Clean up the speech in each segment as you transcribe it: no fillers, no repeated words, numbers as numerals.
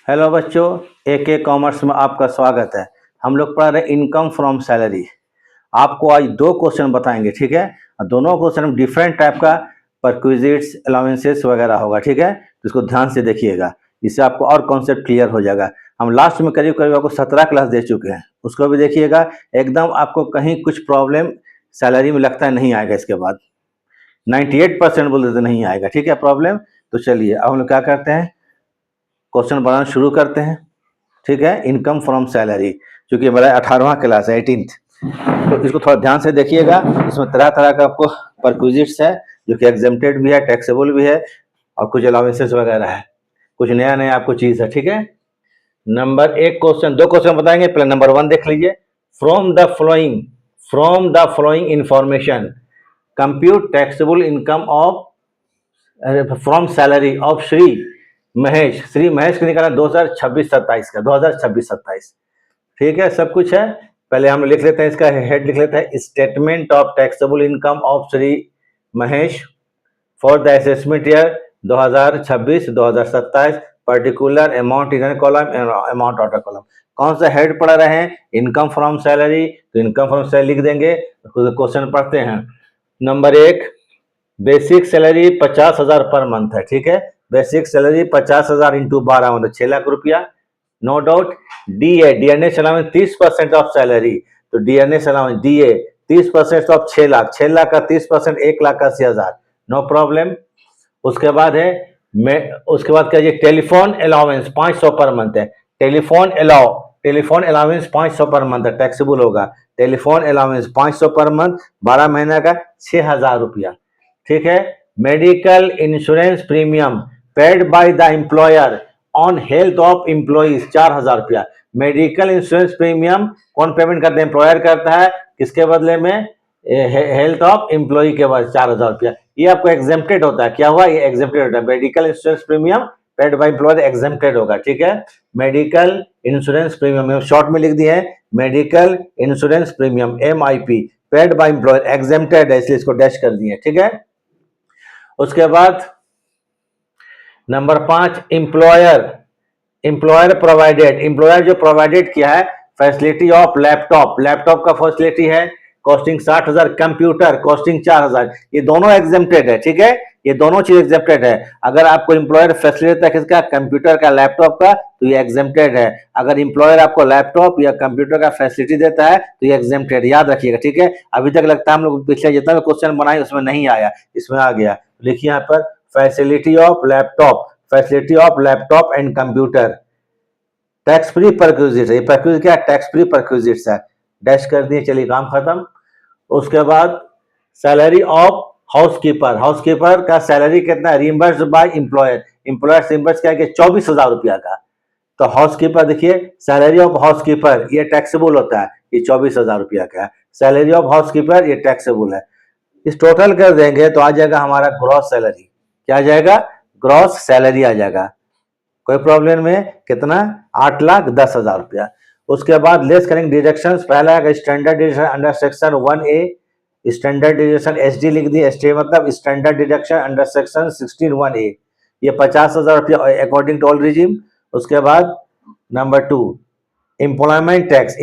Hello बच्चों, AK commerce में आपका स्वागत है। हम लोग पढ़ रहे इनकम फ्रॉम सैलरी। आपको आज दो क्वेश्चन बताएंगे, ठीक है। और दोनों क्वेश्चन डिफरेंट टाइप का परक्विजिट्स अलाउंसेस वगैरह होगा, ठीक है। तो इसको ध्यान से देखिएगा, इससे आपको और कॉन्सेप्ट क्लियर हो जाएगा। हम लास्ट में करीब करीब आपको 17 क्लास दे चुके हैं, उसको भी देखिएगा। एकदम आपको कहीं कुछ प्रॉब्लम सैलरी में लगता है नहीं आएगा। इसके बाद 98% बोल देते नहीं आएगा, ठीक है प्रॉब्लम। तो चलिए अब हम लोग क्या करते हैं, क्वेश्चन बनाना शुरू करते हैं, ठीक है। इनकम फ्रॉम सैलरी, चूंकि मेरा 18वां क्लास है, 18th, तो इसको थोड़ा ध्यान से देखिएगा। इसमें तरह तरह का आपको परक्विजिट्स है, जो कि एग्जेम्प्टेड भी है, टैक्सेबल भी है, और कुछ अलाउंसेस वगैरह है, कुछ नया नया आपको चीज है, ठीक है। नंबर एक क्वेश्चन, दो क्वेश्चन बताएंगे। पहले नंबर 1 देख लीजिए। From the flowing information compute taxable income of from salary of Shri Mahesh को निकाला 2026-27 का, 2026-27, ठीक है। सब कुछ है। पहले हम लिख लेते हैं, इसका हेड लिख लेते हैं, statement of taxable income of Shri Mahesh for the assessment year 2026-2027, particular amount in column, amount outer column. कौन सा हेड पढ़ रहे हैं, इनकम फ्रॉम सैलरी, तो इनकम फ्रॉम सैलरी लिख देंगे। क्वेश्चन पढ़ते हैं। Number 1, basic salary 50,000 per month है, ठीक है। बेसिक सैलरी 50,000 इंटू 12 मतलब 6 लाख रुपया, no doubt. DNS allowance 30% of salary, तो DNS allowance DA 30% of 6 lakh, 6 lakh का 30% 1,80,000, नो प्रॉब्लम। उसके बाद है उसके बाद क्या, टेलीफोन अलाउंस 500 पर मंथ है। टेलीफोन अलाउंस 500 पर मंथ है, टैक्सेबल होगा। टेलीफोन अलाउंस 500 पर मंथ, 12 महीने का 6,000 रुपया, ठीक है। Medical insurance premium paid by the employer on health of employees 4,000 रुपया। मेडिकल इंश्योरेंस प्रीमियम कौन पेमेंट करता है, एम्प्लॉयर करता है, किसके बदले में, हेल्थ ऑफ एम्प्लॉय के बाद 4,000 रुपया। ये आपको एग्जेम्प्टेड होता है, क्या हुआ, ये एग्जेम्प्टेड होता है। Medical insurance premium paid by employer exempted होगा, ठीक है। मेडिकल इंश्योरेंस प्रीमियम शॉर्ट में लिख दिए हैं, medical insurance premium MIP paid by employer exempted है, इसलिए इसको डैश कर दिए, ठीक है। उसके बाद नंबर 5, एम्प्लॉयर प्रोवाइडेड, एम्प्लॉयर जो प्रोवाइडेड किया है फैसिलिटी ऑफ लैपटॉप का फैसिलिटी है, कॉस्टिंग 60,000, कंप्यूटर कॉस्टिंग 4,000, ये दोनों एग्जेम्प्टेड है, ठीक है। ये दोनों चीज एग्जेम्प्टेड है। अगर आपको एम्प्लॉयर फैसिलिटी देता है किसका, कंप्यूटर का, लैपटॉप का, तो ये एग्जेम्प्टेड है। अगर एम्प्लॉयर आपको लैपटॉप या कंप्यूटर का फैसिलिटी देता है तो ये एग्जेम्प्टेड, याद रखिएगा, ठीक है। अभी तक लगता है हम लोग पिछले जितना भी क्वेश्चन बनाए उसमें नहीं आया, इसमें आ गया। लिखिए यहाँ पर facility of laptop and computer tax free perquisite है। परक्विजिट क्या, टैक्स फ्री परक्विजिट है, डैश कर दिए, चलिए काम खत्म। उसके बाद सैलरी ऑफ हाउसकीपर का सैलरी कितना है, रिइंबर्स बाय एम्प्लॉयर रिइंबर्स क्या है, 24,000 रुपया का। तो हाउसकीपर देखिए, सैलरी ऑफ हाउसकीपर ये टैक्सेबल होता है, ये 24,000 रुपया का है। सैलरी ऑफ हाउसकीपर ये टैक्सेबल है। इस टोटल कर देंगे तो आ जाएगा हमारा ग्रॉस सैलरी। क्या आ जाएगा, ग्रॉस सैलरी आ जाएगा। कोई प्रॉब्लम में कितना, 8,10,000 रुपया। उसके बाद लेस करेंगे डिडक्शंस। पहला है standard deduction under section 1A, standard deduction SD लिख दिए, SD मतलब standard deduction under section 16(1)(a), ये 50,000 रुपया अकॉर्डिंग टू ऑल रिजिम। उसके बाद नंबर 2, एम्प्लॉयमेंट टैक्स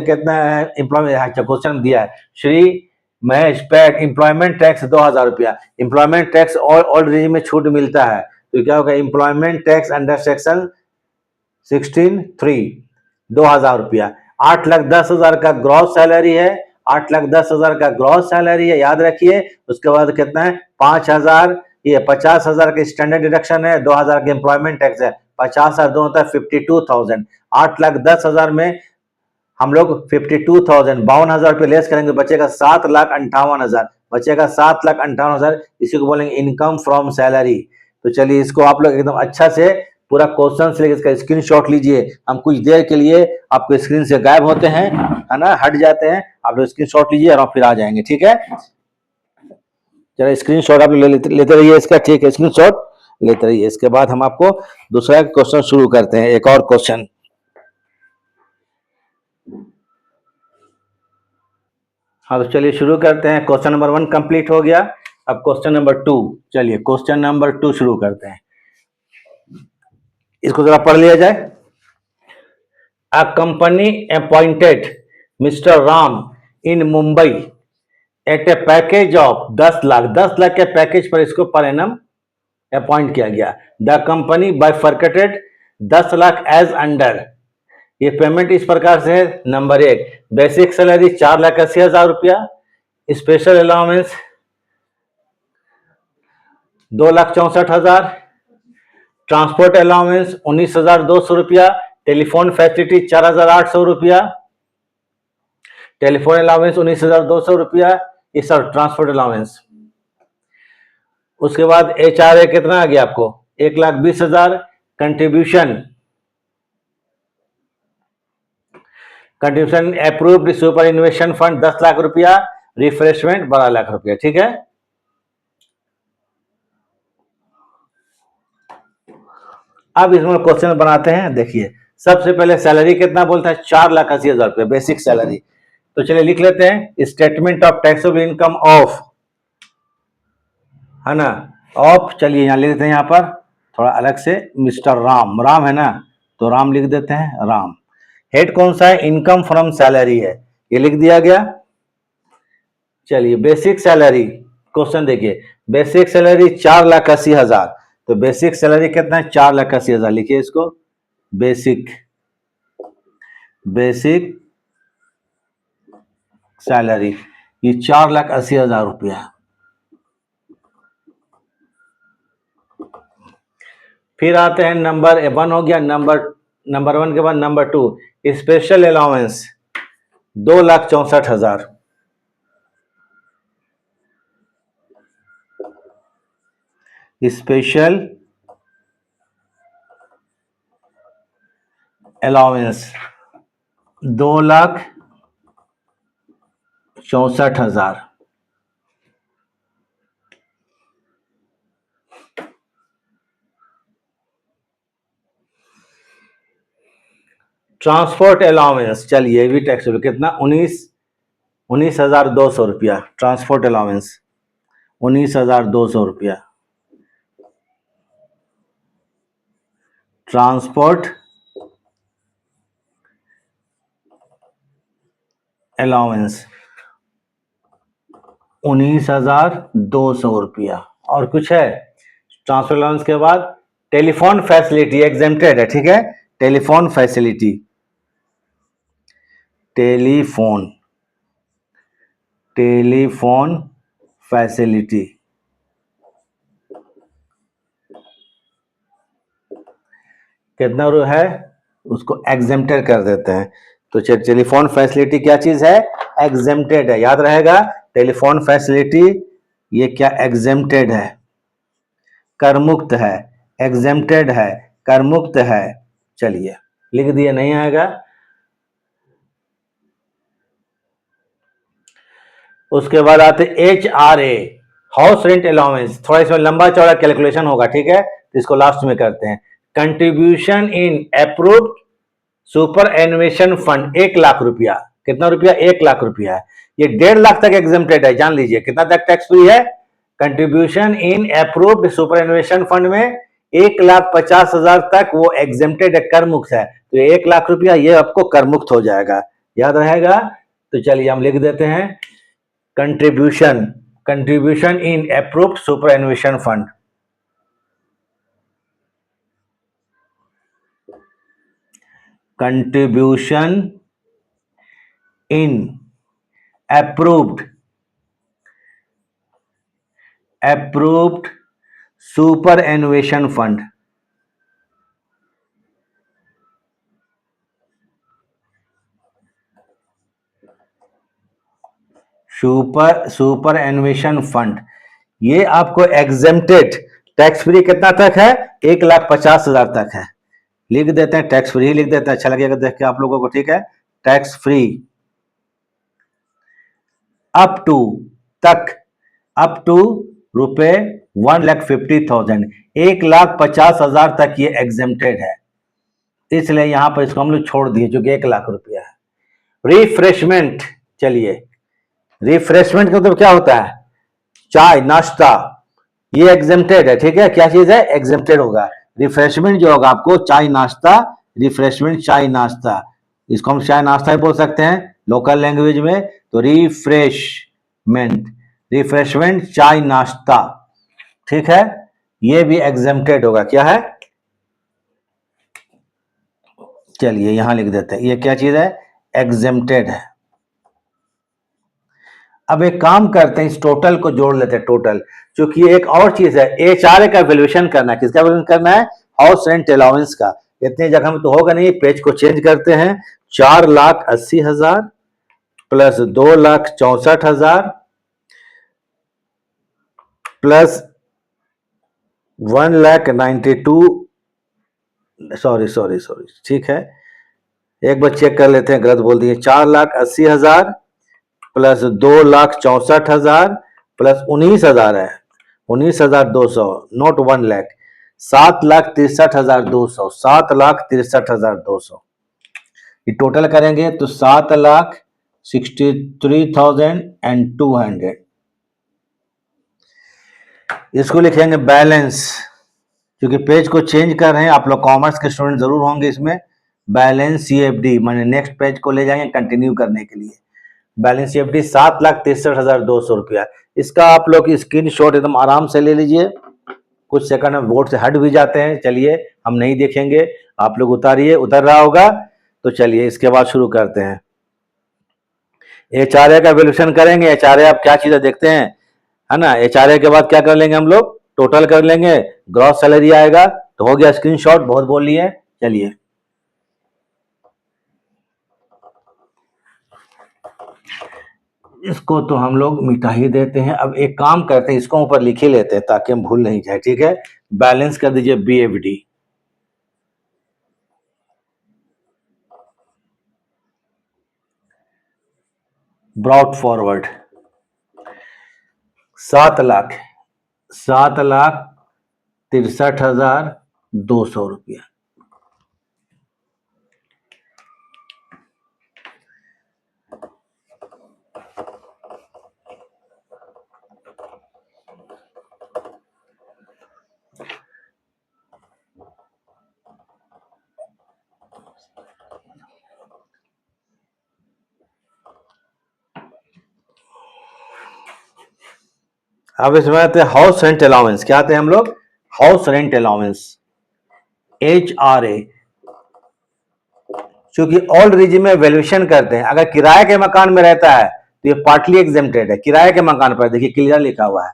कितना है, एम्प्लॉयमेंट क्वेश्चन दिया है, Shri Mahesh paid employment tax 2,000 रुपया। एम्प्लॉयमेंट टैक्स ऑल रिजिम में छूट मिलता है, तो क्या होगा, एम्प्लॉयमेंट टैक्स अंडर सेक्शन 16(3) 2,000 रुपया। 8,10,000 का ग्रॉस सैलरी है, 8,10,000 का ग्रॉस सैलरी है, याद रखिए। उसके बाद कितना है, 5,000, ये 50,000 का स्टैंडर्ड डिडक्शन है, 2,000 का एम्प्लॉयमेंट टैक्स है, 50,000 दोनों होता है 52,000। 8,10,000 में हम लोग 52,000 52,000 रुपये लेस करेंगे, बचेगा 7,58,000, बचेगा 7,58,000। इसी को बोलेंगे इनकम फ्रॉम सैलरी। तो चलिए इसको आप लोग एकदम अच्छा से पूरा क्वेश्चन से लेकर इसका स्क्रीनशॉट लीजिए। हम कुछ देर के लिए आपको स्क्रीन से गायब होते हैं, है ना, हट जाते हैं, आप लोग स्क्रीनशॉट लीजिए और फिर आ जाएंगे, ठीक है। चलिए स्क्रीनशॉट आप लेते रहिए इसका, ठीक है, स्क्रीनशॉट लेते रहिए। इसके बाद हम आपको दूसरा क्वेश्चन शुरू करते हैं, एक और क्वेश्चन। हाँ तो चलिए शुरू करते हैं। क्वेश्चन नंबर 1 कंप्लीट हो गया। अब क्वेश्चन नंबर 2, चलिए क्वेश्चन नंबर 2 शुरू करते हैं। इसको जरा पढ़ लिया जाए। A company appointed mister Ram in Mumbai at a package of 10 lakh के पैकेज पर इसको पर एनम अपॉइंट किया गया। The company bifurcated 10 lakh as under. ये पेमेंट इस प्रकार से है। नंबर 1, बेसिक सैलरी 4,80,000 रुपया, स्पेशल अलाउंस 2,64,000, ट्रांसपोर्ट अलाउंस 19,200 रुपया, टेलीफोन फैसिलिटी 4,800 रुपया, टेलीफोन अलाउंस 19,200 रुपया, ये सब ट्रांसपोर्ट अलाउंस। उसके बाद HRA कितना आ गया आपको 1,20,000, contribution approved super investment fund 10 lakh रुपया, रिफ्रेशमेंट 12 लाख रुपया। ठीक है, अब इसमें क्वेश्चन बनाते हैं। देखिए सबसे पहले सैलरी कितना बोलता है 4,80,000 रुपया बेसिक सैलरी। तो चलिए लिख लेते हैं statement of taxable income of, है ना, ऑफ। चलिए यहाँ लिख देते हैं, यहाँ पर थोड़ा अलग से मिस्टर राम, राम है ना तो राम लिख देते हैं, राम। हेड कौन सा है, इनकम फ्रॉम सैलरी है, ये लिख दिया गया। चलिए बेसिक सैलरी, क्वेश्चन देखिए, बेसिक सैलरी 4,80,000, तो बेसिक सैलरी कितना है 4,80,000, लिखिए इसको बेसिक सैलरी, ये 4,80,000 रुपया। फिर आते हैं नंबर 1 हो गया, नंबर 1 के बाद number 2 special allowance 2,64,000, special allowance 2,64,000। Transport allowance, चलिए ये भी टैक्स कितना 19,200 रुपया, ट्रांसपोर्ट अलाउंस 19,200 रुपया, ट्रांसपोर्ट अलाउंस 19,200 रुपया। और कुछ है ट्रांसपोर्ट अलाउंस के बाद टेलीफोन फैसिलिटी एग्जेम्प्टेड है, ठीक है, टेलीफोन फैसिलिटी, टेलीफोन फैसिलिटी कितना है उसको एग्जेम्प्टेड कर देते हैं। तो टेलीफोन फैसिलिटी क्या चीज है, एग्जेम्प्टेड है, याद रहेगा टेलीफोन फैसिलिटी ये क्या एग्जेम्प्टेड है, करमुक्त है, एग्जेम्प्टेड है, करमुक्त है। चलिए लिख दिए, नहीं आएगा। उसके बाद आते HRA हाउस रेंट अलाउंस, थोड़ा इसमें लंबा चौड़ा कैलकुलेशन होगा, ठीक है, तो इसको लास्ट में करते हैं। Contribution in approved superannuation fund 1 lakh रुपया, कितना रुपया 1 लाख रुपया है, ये 1.5 लाख तक एग्जेम्प्टेड है, जान लीजिए कितना तक टैक्स फ्री है। Contribution in approved superannuation fund में 1,50,000 तक वो एग्जेम्प्टेड है, कर मुक्त है, तो 1 लाख रुपया ये आपको कर मुक्त हो जाएगा, याद रहेगा। तो चलिए हम लिख देते हैं contribution in approved superannuation fund, contribution in approved superannuation fund, superannuation fund, ये आपको एग्जेम्प्टेड टैक्स फ्री कितना तक है 1,50,000 तक है, लिख देते हैं टैक्स फ्री लिख देते हैं, अच्छा लगेगा देख के आप लोगों को, ठीक है, टैक्स फ्री अप टू रुपए 1,50,000, 1,50,000 तक ये एग्जेम्प्टेड है, इसलिए यहां पर इसको हम लोग छोड़ दिए जो कि 1 लाख रुपया है। रिफ्रेशमेंट, चलिए रिफ्रेशमेंट का मतलब क्या होता है, चाय नाश्ता, ये एग्जेम्प्टेड है, ठीक है, क्या चीज है एग्जेम्प्टेड होगा। रिफ्रेशमेंट जो होगा आपको चाय नाश्ता, रिफ्रेशमेंट चाय नाश्ता, इसको हम चाय नाश्ता ही बोल सकते हैं लोकल लैंग्वेज में। तो रिफ्रेशमेंट, रिफ्रेशमेंट चाय नाश्ता, ठीक है, ये भी एग्जेम्प्टेड होगा। क्या है, चलिए यहां लिख देते हैं, ये क्या चीज है, एग्जेम्प्टेड है। अब एक काम करते हैं, इस टोटल को जोड़ लेते हैं, टोटल, क्योंकि एक और चीज है, एचआरए का वैल्यूएशन करना है। किसका वैल्यूएशन करना है, हाउस रेंट अलाउंस का। इतनी जगह में तो होगा नहीं, पेज को चेंज करते हैं। 4,80,000 plus 2,64,000 plus 1,92, sorry sorry sorry, ठीक है, एक बार चेक कर लेते हैं, गलत बोल दिए। 4,80,000 प्लस 2,64,000 प्लस 19,000 है, 19,200, नॉट 1 लाख, 7,63,200, 7,63,200। ये टोटल करेंगे तो 7,63,200। इसको लिखेंगे बैलेंस, क्योंकि पेज को चेंज कर रहे हैं, आप लोग कॉमर्स के स्टूडेंट जरूर होंगे इसमें। बैलेंस सीएफडी माने नेक्स्ट पेज को ले जाएंगे कंटिन्यू करने के लिए। बैलेंस सीएफडी 7,63,200 रुपया। इसका आप लोग स्क्रीन शॉट एकदम आराम से ले लीजिए, कुछ सेकंड में बोर्ड से हट भी जाते हैं। चलिए हम नहीं देखेंगे, आप लोग उतारिए, उतर रहा होगा। तो चलिए इसके बाद शुरू करते हैं। एचआरए का वैल्यूएशन करेंगे। एचआरए आप क्या चीजें देखते हैं, है ना। एचआरए के बाद क्या कर लेंगे हम लोग, टोटल कर लेंगे, ग्रॉस सैलरी आएगा। तो हो गया स्क्रीनशॉट, बहुत बोल लिए। चलिए इसको तो हम लोग मिटा ही देते हैं। अब एक काम करते हैं, इसको ऊपर लिख ही लेते हैं ताकि हम भूल नहीं जाए, ठीक है। बैलेंस कर दीजिए बीएफडी, ब्रॉट फॉरवर्ड 7,63,200 रुपया। अब इसमें आते हैं हाउस रेंट अलाउंस। क्या आते हैं हम लोग, हाउस रेंट अलाउंस, एचआरए। क्योंकि ऑल रीजन में वैल्यूएशन करते हैं, अगर किराए के मकान में रहता है तो ये पार्टली एग्जेम्प्टेड है। किराए के मकान पर देखिए क्लियर लिखा हुआ है,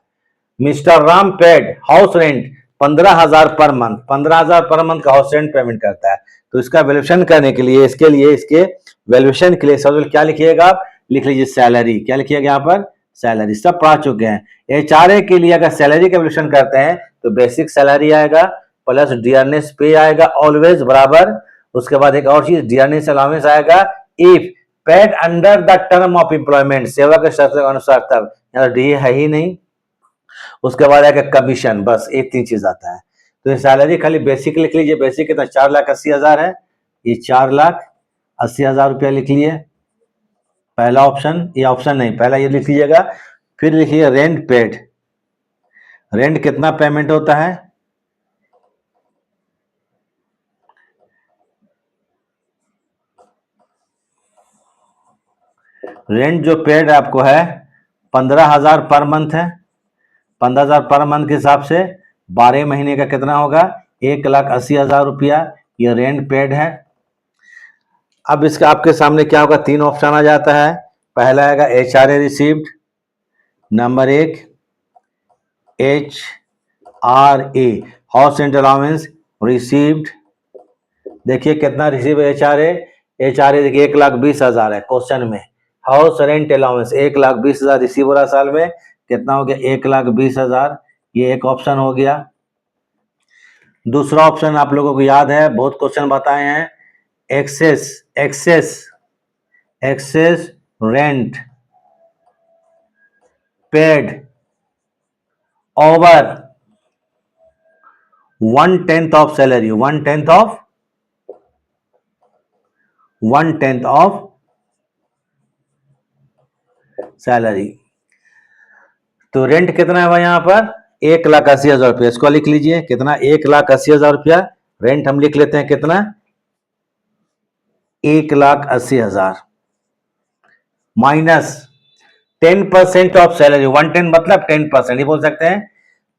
mister Ram paid house rent 15,000 per month, 15,000 per month का हाउस रेंट पेमेंट करता है। तो इसका वैल्यूएशन करने के लिए, इसके वैल्यूएशन के लिए सबसे क्या लिखिएगा आप, लिख लीजिए सैलरी। क्या लिखिएगा यहाँ पर, सैलरी। सब पढ़ा चुके हैं। एचआरए के लिए अगर सैलरी का वैल्यूएशन करते हैं तो बेसिक सैलरी आएगा प्लस डियरनेस पे आएगा ऑलवेज बराबर। उसके बाद एक और चीज डियरनेस अलाउंस आएगा if paid under the term of employment, सेवा के शर्त के अनुसार। तब यहाँ डी है ही नहीं। उसके बाद आएगा कमीशन, बस ये 3 चीज आता है। तो ये सैलरी खाली बेसिक लिख लीजिए, बेसिक कितना 4,80,000 है, ये 4,80,000 रुपया लिख लिए, पहला ऑप्शन। ये ऑप्शन नहीं, पहला ये लिख लीजिएगा। फिर लिखिए रेंट पेड, रेंट कितना पेमेंट होता है, रेंट जो पेड आपको है 15,000 पर मंथ है। 15,000 पर मंथ के हिसाब से 12 महीने का कितना होगा, 1,80,000 रुपया, ये रेंट पेड है। अब इसका आपके सामने क्या होगा, 3 ऑप्शन आ जाता है। पहला आएगा HRA received, number 1 HRA house rent allowance received. देखिए कितना रिसीव है एचआरए, एचआरए देखिए 1,20,000 है क्वेश्चन में। हाउस रेंट अलाउंस 1,20,000 रिसीव हो रहा साल में, कितना हो गया 1,20,000, ये एक ऑप्शन हो गया। दूसरा ऑप्शन आप लोगों को याद है, बहुत क्वेश्चन बताए हैं, excess excess excess rent paid over 1/10 of salary, 1/10 of salary. तो रेंट कितना है यहां पर, 1,80,000 रुपया, इसको लिख लीजिए कितना, 1,80,000 रुपया। रेंट हम लिख लेते हैं कितना, 1,80,000 माइनस 10% ऑफ सैलरी, 110 मतलब 10% ही बोल सकते हैं।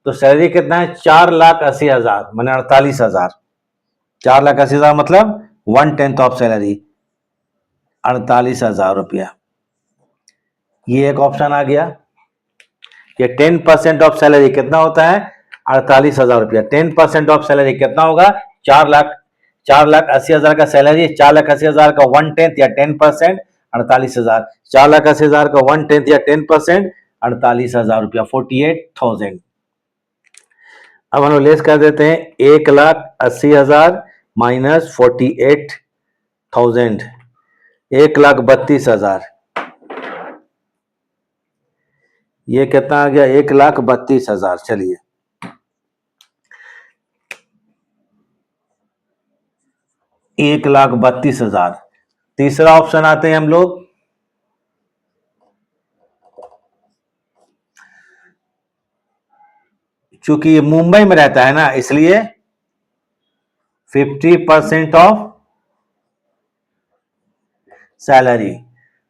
तो सैलरी कितना है, 4,80,000 मैंने 48,000, 4,80,000 मतलब 1/10 ऑफ सैलरी 48,000 रुपया। ये एक ऑप्शन आ गया कि 10% ऑफ सैलरी कितना होता है, 48,000 रुपया। 10% ऑफ सैलरी कितना होगा, 4,80,000 का सैलरी, 4,80,000 का 1/10 या 10% 48,000, 4,80,000 का 1/10 या 10% 48,000 रुपया, 48,000। अब हम लोग लेस कर देते हैं 1,80,000 माइनस 48,000, 1,32,000। ये कितना आ गया, 1,32,000। चलिए 1,32,000। तीसरा ऑप्शन आते हैं हम लोग, चूंकि ये मुंबई में रहता है ना, इसलिए 50% ऑफ सैलरी,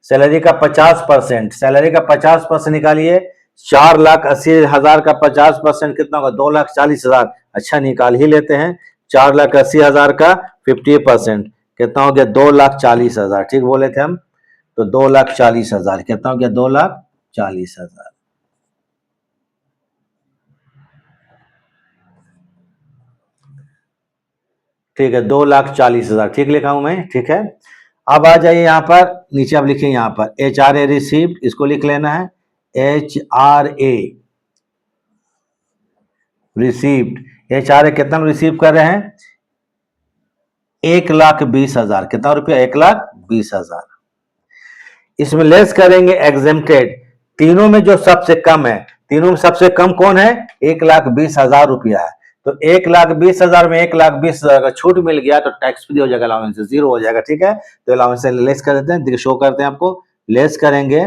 सैलरी का 50%, सैलरी का 50% निकालिए। 4,80,000 का 50% कितना होगा, 2,40,000। अच्छा निकाल ही लेते हैं, 4,80,000 का 50% कितना हो गया, 2,40,000। ठीक बोले थे हम, तो 2,40,000 कितना हो गया, 2,40,000। ठीक है, 2,40,000 ठीक लिखा हूं मैं, ठीक है। अब आ जाइए यहां पर नीचे, अब लिखिए यहां पर HRA रिसीव्ड, इसको लिख लेना है, HRA रिसीव्ड। HRA कितना रिसीव कर रहे हैं, 1,20,000। कितना रुपया, 1,20,000। इसमें लेस करेंगे एग्जेम्प्टेड, तीनों में जो सबसे कम है, तीनों में सबसे कम कौन है, 1,20,000 रुपया है। तो 1,20,000 में 1,20,000 का छूट मिल गया तो टैक्स फ्री हो जाएगा, अलाउंस जीरो हो जाएगा। ठीक है, तो अलाउंस से लेस कर देते हैं, देखिए शो करते हैं आपको, लेस करेंगे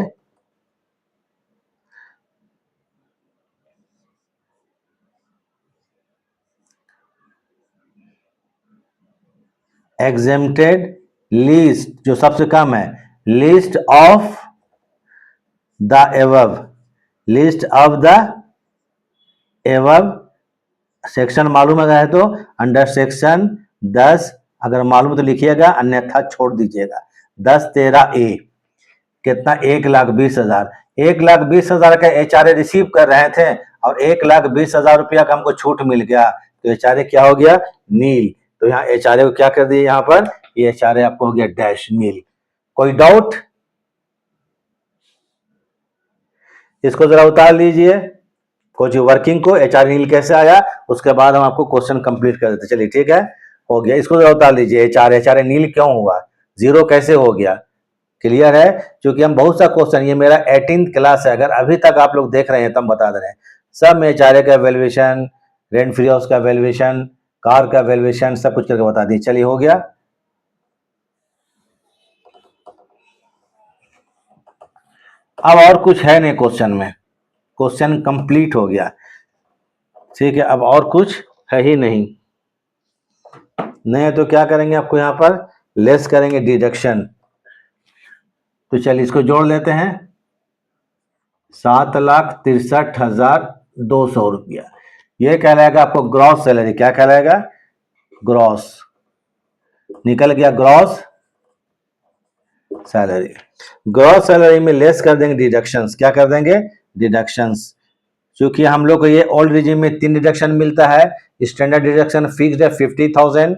एग्जेम्प्टेड लिस्ट, जो सबसे कम है, list of the above, list of the above. Section मालूम अगर है तो अंडर सेक्शन 10, अगर मालूम तो लिखिएगा, अन्यथा छोड़ दीजिएगा। 10(13)A कितना, 1,20,000। 1,20,000 का HRA रिसीव कर रहे थे और 1,20,000 रुपया का हमको छूट मिल गया, तो HRA क्या हो गया, नील। तो यहाँ HRA को क्या कर दिए, यहाँ पर ये HRA आपको हो गया डैश, नील। कोई डाउट, इसको जरा उतार लीजिए, कुछ वर्किंग को, HRA नील कैसे आया, उसके बाद हम आपको क्वेश्चन कंप्लीट कर देते। चलिए ठीक है, हो गया, इसको जरा उतार लीजिए। HRA नील क्यों हुआ, जीरो कैसे हो गया, क्लियर है। क्योंकि हम बहुत सा क्वेश्चन, ये मेरा 18th क्लास है, अगर अभी तक आप लोग देख रहे हैं तो हम बता दे रहे हैं, सब में HRA का वैल्यूएशन, रेंट फ्री हाउस का वैल्यूएशन, कार का वैल्यूएशन, सब कुछ करके बता दिए। चलिए हो गया। अब और कुछ है नहीं क्वेश्चन में, क्वेश्चन कंप्लीट हो गया। ठीक है, अब और कुछ है ही नहीं, नहीं तो क्या करेंगे, आपको यहाँ पर लेस करेंगे डिडक्शन। तो चलिए इसको जोड़ लेते हैं, 7,63,200 रुपया। ये कहलाएगा आपको ग्रॉस सैलरी, क्या कहलाएगा, ग्रॉस, निकल गया ग्रॉस सैलरी। ग्रॉस सैलरी में लेस कर देंगे डिडक्शंस, क्या कर देंगे, डिडक्शंस। क्योंकि हम लोग को ये ओल्ड रिजीम में 3 डिडक्शन मिलता है, स्टैंडर्ड डिडक्शन फिक्स्ड है 50,000,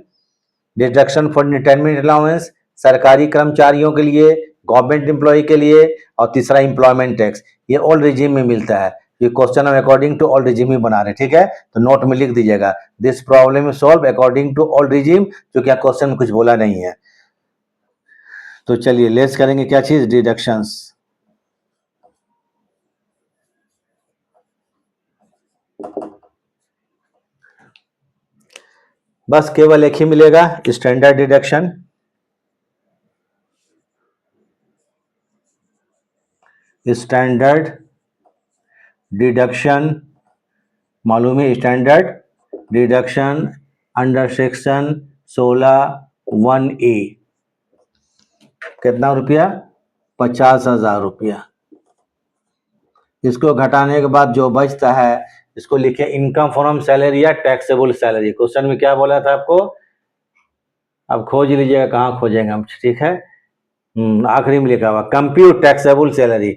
डिडक्शन फॉर रिटायरमेंट अलाउंस सरकारी कर्मचारियों के लिए, गवर्नमेंट एम्प्लॉय के लिए, और तीसरा इंप्लॉयमेंट टैक्स, ये ओल्ड रिजीम में मिलता है। ये क्वेश्चन हम अकॉर्डिंग टू ओल्ड रिजीम ही बना रहे हैं, ठीक है, तो नोट में लिख दीजिएगा, this problem is solve according to old regime, क्योंकि क्वेश्चन में कुछ बोला नहीं है। तो चलिए लेस करेंगे क्या चीज, डिडक्शंस। बस केवल एक ही मिलेगा, स्टैंडर्ड डिडक्शन, स्टैंडर्ड डिडक्शन मालूम है standard deduction under section 16(1)(a) कितना रुपया? 50,000 रुपया। इसको घटाने के बाद जो बचता है इसको लिखे इनकम फ्रॉम सैलरी या टैक्सेबल सैलरी। क्वेश्चन में क्या बोला था आपको? अब खोज लीजिएगा, कहाँ खोजेंगे हम, ठीक है। आखिरी में लिखा हुआ compute taxable salary,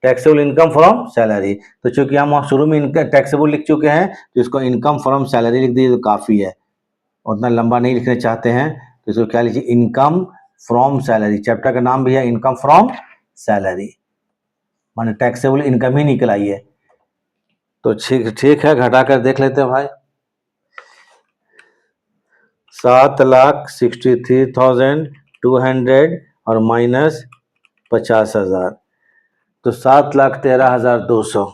taxable income from salary. तो चूंकि हम शुरू में इनकम टैक्सेबल लिख चुके हैं तो इसको इनकम फ्रॉम सैलरी लिख दीजिए तो काफ़ी है, उतना लंबा नहीं लिखना चाहते हैं तो इसको क्या लीजिए इनकम फ्रॉम सैलरी। चैप्टर का नाम भी है इनकम फ्रॉम सैलरी, माने टैक्सेबल इनकम ही निकल आई है। तो ठीक है, घटा कर देख लेते हैं भाई। 7,63,200 और माइनस 50,000 तो 7,13,200।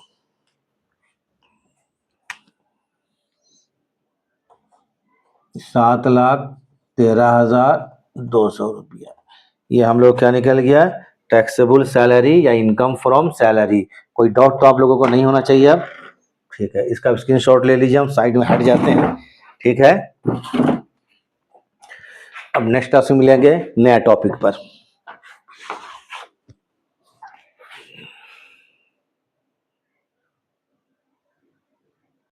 7,13,200 रुपया, ये हम लोग क्या निकल गया? टैक्सेबल सैलरी या इनकम फ्रॉम सैलरी। कोई डाउट तो आप लोगों को नहीं होना चाहिए अब, ठीक है। इसका स्क्रीनशॉट ले लीजिए, हम साइड में हट जाते हैं, ठीक है। अब नेक्स्ट क्लास में मिलेंगे नया टॉपिक पर।